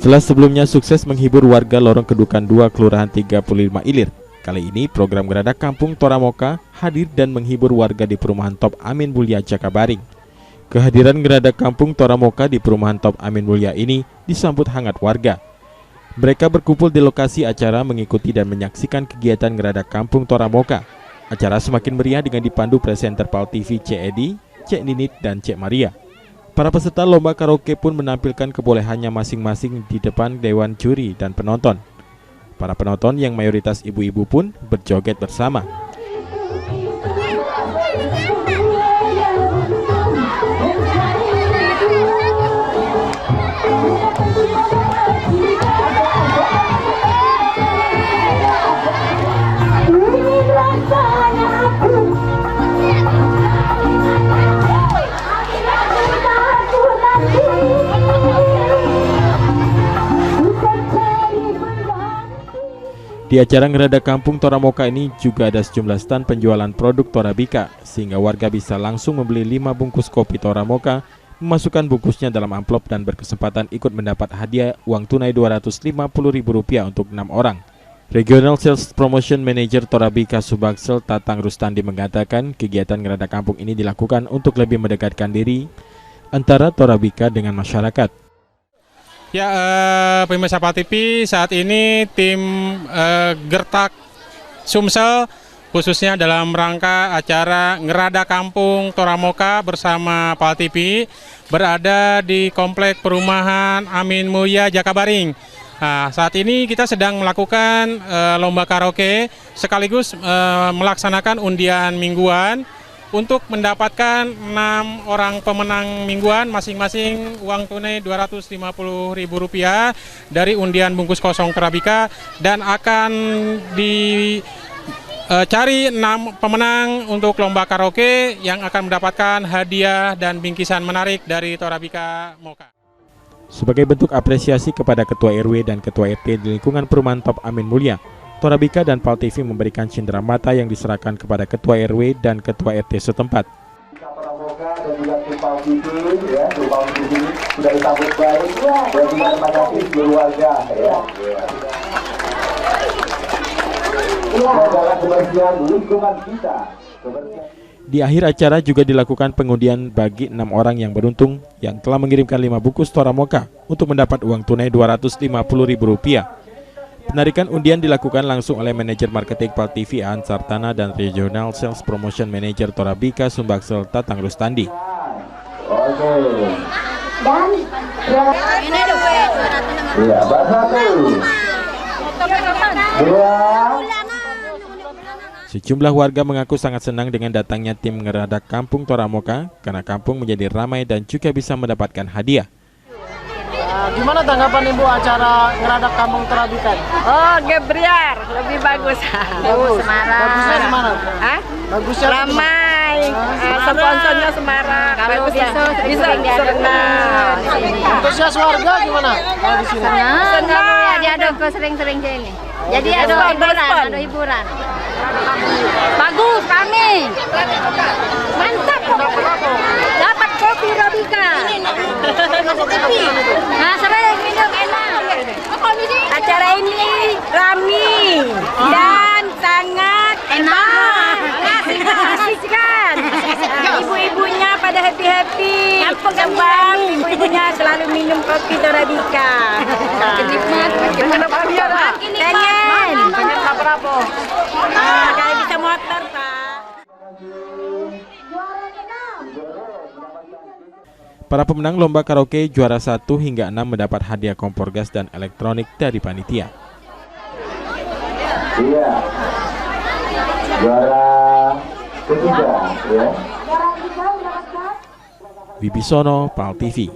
Setelah sebelumnya sukses menghibur warga lorong Kedukan 2 Kelurahan 35 Ilir, kali ini program Geradak Kampung Toramoka hadir dan menghibur warga di perumahan Top Amin Mulia Jakabaring. Kehadiran Geradak Kampung Toramoka di perumahan Top Amin Mulia ini disambut hangat warga. Mereka berkumpul di lokasi acara mengikuti dan menyaksikan kegiatan Geradak Kampung Toramoka. Acara semakin meriah dengan dipandu presenter PAL TV Cek Edi, Cek Ninit, dan Cek Maria. Para peserta lomba karaoke pun menampilkan kebolehannya masing-masing di depan dewan juri dan penonton. Para penonton yang mayoritas ibu-ibu pun berjoget bersama. Di acara Geradak Kampung Toramoka ini juga ada sejumlah stand penjualan produk Torabika, sehingga warga bisa langsung membeli 5 bungkus kopi Toramoka, memasukkan bungkusnya dalam amplop dan berkesempatan ikut mendapat hadiah uang tunai Rp250.000 untuk 6 orang. Regional Sales Promotion Manager Torabika Subaksel Tatang Rustandi mengatakan kegiatan Geradak Kampung ini dilakukan untuk lebih mendekatkan diri antara Torabika dengan masyarakat. Ya, pemirsa PAL TV, saat ini tim Gertak Sumsel khususnya dalam rangka acara Geradak Kampung Toramoka bersama PAL TV berada di komplek perumahan Amin Mulia Jakabaring. Nah, saat ini kita sedang melakukan lomba karaoke sekaligus melaksanakan undian mingguan untuk mendapatkan 6 orang pemenang mingguan, masing-masing uang tunai Rp250.000 dari undian bungkus kosong Torabika, dan akan dicari 6 pemenang untuk lomba karaoke yang akan mendapatkan hadiah dan bingkisan menarik dari Torabika Moka. Sebagai bentuk apresiasi kepada Ketua RW dan Ketua RT di lingkungan perumahan Top Amin Mulia, Torabika dan PAL TV memberikan cindera mata yang diserahkan kepada Ketua RW dan Ketua RT setempat. Toramoka dan juga tim PAL TV, ya, tim PAL TV sudah disambut baik, dan juga terima kasih keluarga, ya. Adalah kebersihan lingkungan kita. Di akhir acara juga dilakukan pengundian bagi 6 orang yang beruntung yang telah mengirimkan 5 bungkus Toramoka untuk mendapat uang tunai Rp250.000. Penarikan undian dilakukan langsung oleh manajer marketing PAL TV Aan Sartana dan Regional Sales Promotion Manager Torabika Subaksel Tatang Rustandi. Oke. Dan iya, sejumlah warga mengaku sangat senang dengan datangnya tim Geradak Kampung Toramoka karena kampung menjadi ramai dan juga bisa mendapatkan hadiah. Gimana tanggapan Ibu acara Geradak Kampung Torabika? Oh, gebriar, lebih bagus. Semarang. Bagusnya gimana? Hah? Bagusnya ramai. Sponsornya Semarang. Kalau bisa diadakan. Antusias warga gimana? Kalau di sini? Senang. Diaduk sering-sering ini. Jadi ada hiburan. Bagus kami. Mantap kok. Dapat kopi Torabika. Nah, sering minum enak. Acara ini ramai dan sangat enak. Asik kan? Ibu-ibunya pada happy-happy. Kembang ibu-ibunya selalu minum kopi Torabika. Nikmat. Pengen berapa? Kayak bisa motor, Pak. Para pemenang lomba karaoke juara 1 hingga 6 mendapat hadiah kompor gas dan elektronik dari panitia. Iya. Juara ketiga, ya. Wibisono, PAL TV.